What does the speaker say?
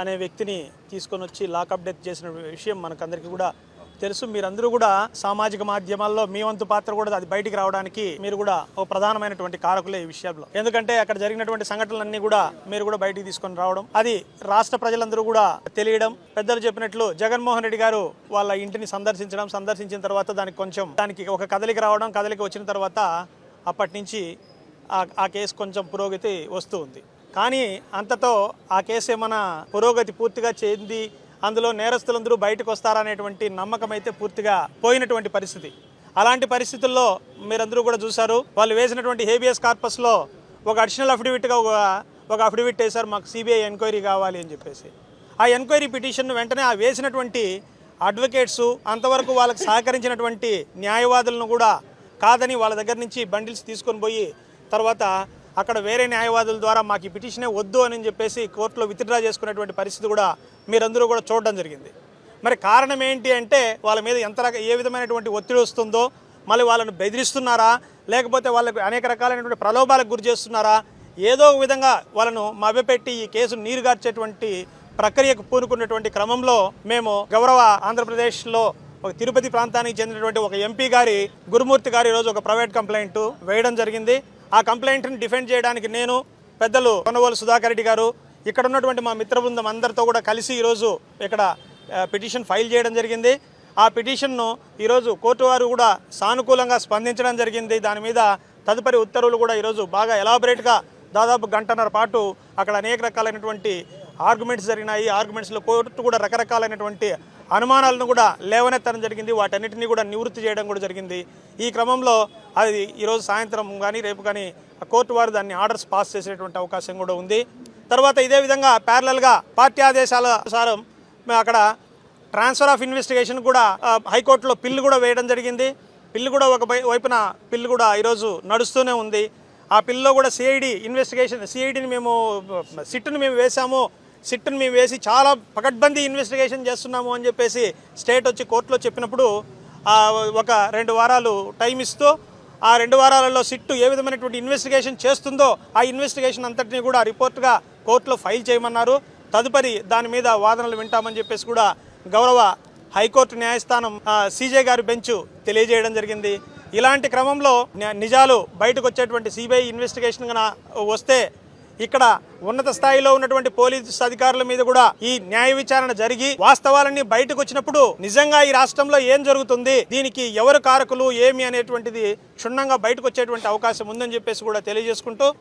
అనే వ్యక్తిని తీసుకొని వచ్చి లాకప్ డెత్ చేసిన విషయం మనకందరికీ కూడా తెలుసు. మీరందరూ కూడా సామాజిక మాధ్యమాల్లో మీ వంతు పాత్ర కూడా అది బయటికి రావడానికి మీరు కూడా ఒక ప్రధానమైనటువంటి కారకులే ఈ విషయంలో. ఎందుకంటే అక్కడ జరిగినటువంటి సంఘటనలన్నీ కూడా మీరు కూడా బయటికి తీసుకొని రావడం, అది రాష్ట్ర ప్రజలందరూ కూడా తెలియడం. పెద్దలు చెప్పినట్లు జగన్మోహన్ రెడ్డి గారు వాళ్ళ ఇంటిని సందర్శించిన తర్వాత దానికి ఒక కదలిక రావడం, కదలిక వచ్చిన తర్వాత అప్పటి నుంచి ఆ కేసు కొంచెం పురోగతి వస్తూ ఉంది. కానీ అంతతో ఆ కేసు ఏమైనా పురోగతి పూర్తిగా చెంది అందులో నేరస్తులందరూ బయటకు వస్తారనేటువంటి నమ్మకం అయితే పూర్తిగా పోయినటువంటి పరిస్థితి. అలాంటి పరిస్థితుల్లో మీరందరూ కూడా చూశారు, వాళ్ళు వేసినటువంటి హేబియస్ కార్పస్లో ఒక అడిషనల్ అఫిడవిట్గా ఒక అఫిడవిట్ వేశారు, మాకు సిబిఐ ఎంక్వైరీ కావాలి అని చెప్పేసి. ఆ ఎంక్వైరీ పిటిషన్ వెంటనే ఆ వేసినటువంటి అడ్వకేట్స్, అంతవరకు వాళ్ళకి సహకరించినటువంటి న్యాయవాదులను కూడా కాదని వాళ్ళ దగ్గర నుంచి బండిల్స్ తీసుకొని పోయి తర్వాత అక్కడ వేరే న్యాయవాదుల ద్వారా మాకు ఈ పిటిషనే వద్దు అని చెప్పేసి కోర్టులో విత్డ్రా చేసుకునేటువంటి పరిస్థితి కూడా మీరందరూ కూడా చూడడం జరిగింది. మరి కారణం ఏంటి అంటే వాళ్ళ మీద ఏ విధమైనటువంటి ఒత్తిడి వస్తుందో, మళ్ళీ వాళ్ళను బెదిరిస్తున్నారా, లేకపోతే వాళ్ళకు అనేక రకాలైనటువంటి ప్రలోభాలకు గురి చేస్తున్నారా, ఏదో ఒక విధంగా వాళ్ళను మభ్యపెట్టి ఈ కేసు నీరుగార్చేటువంటి ప్రక్రియకు పూనుకున్నటువంటి క్రమంలో మేము గౌరవ ఆంధ్రప్రదేశ్లో ఒక తిరుపతి ప్రాంతానికి చెందినటువంటి ఒక ఎంపీ గారి గురుమూర్తి గారు ఈరోజు ఒక ప్రైవేట్ కంప్లైంట్ వేయడం జరిగింది. ఆ కంప్లైంట్ని డిఫెండ్ చేయడానికి నేను, పెద్దలు కొనవోలు సుధాకర్ రెడ్డి గారు, ఇక్కడ ఉన్నటువంటి మా మిత్ర బృందం అందరితో కూడా కలిసి ఈరోజు ఇక్కడ పిటిషన్ ఫైల్ చేయడం జరిగింది. ఆ పిటిషన్ను ఈరోజు కోర్టు వారు కూడా సానుకూలంగా స్పందించడం జరిగింది. దాని మీద తదుపరి ఉత్తర్వులు కూడా ఈరోజు బాగా ఎలాబొరేట్గా దాదాపు గంటన్నర పాటు అక్కడ అనేక రకాలైనటువంటి ఆర్గ్యుమెంట్స్ జరిగినాయి. ఆర్గ్యుమెంట్స్లో కోర్టు కూడా రకరకాలైనటువంటి అనుమానాలను కూడా లేవనెత్తడం జరిగింది. వాటన్నిటిని కూడా నివృత్తి చేయడం కూడా జరిగింది. ఈ క్రమంలో అది ఈరోజు సాయంత్రం కానీ రేపు కానీ కోర్టు వారు దాన్ని ఆర్డర్స్ పాస్ చేసేటువంటి అవకాశం కూడా ఉంది. తర్వాత ఇదే విధంగా ప్యారలల్గా పార్టీ ఆదేశాల అనుసారం అక్కడ ట్రాన్స్ఫర్ ఆఫ్ ఇన్వెస్టిగేషన్ కూడా హైకోర్టులో పిల్లు కూడా వేయడం జరిగింది. పిల్లు కూడా ఒక వైపున పిల్లు కూడా ఈరోజు నడుస్తూనే ఉంది. ఆ పిల్లో కూడా సిఐడిని మేము సిట్ను మేము వేసాము, సిట్ను మేము వేసి చాలా పకడ్బందీ ఇన్వెస్టిగేషన్ చేస్తున్నాము అని చెప్పేసి స్టేట్ వచ్చి కోర్టులో చెప్పినప్పుడు ఒక 2 వారాలు టైం ఇస్తూ ఆ 2 వారాలలో సిట్టు ఏ విధమైనటువంటి ఇన్వెస్టిగేషన్ చేస్తుందో ఆ ఇన్వెస్టిగేషన్ అంతటినీ కూడా రిపోర్ట్గా కోర్టులో ఫైల్ చేయమన్నారు. తదుపరి దాని మీద వాదనలు వింటామని చెప్పేసి కూడా గౌరవ హైకోర్టు న్యాయస్థానం సిజే గారి బెంచ్ తెలియజేయడం జరిగింది. ఇలాంటి క్రమంలో నిజాలు బయటకు వచ్చేటువంటి సిబిఐ ఇన్వెస్టిగేషన్ కన్నా వస్తే ఇక్కడ ఉన్నత స్థాయిలో ఉన్నటువంటి పోలీసు అధికారుల మీద కూడా ఈ న్యాయ విచారణ జరిగి వాస్తవాలన్నీ బయటకు వచ్చినప్పుడు నిజంగా ఈ రాష్ట్రంలో ఏం జరుగుతుంది, దీనికి ఎవరు కారకులు ఏమి అనేటువంటిది క్షుణ్ణంగా బయటకు వచ్చేటువంటి అవకాశం ఉందని చెప్పేసి కూడా తెలియజేసుకుంటూ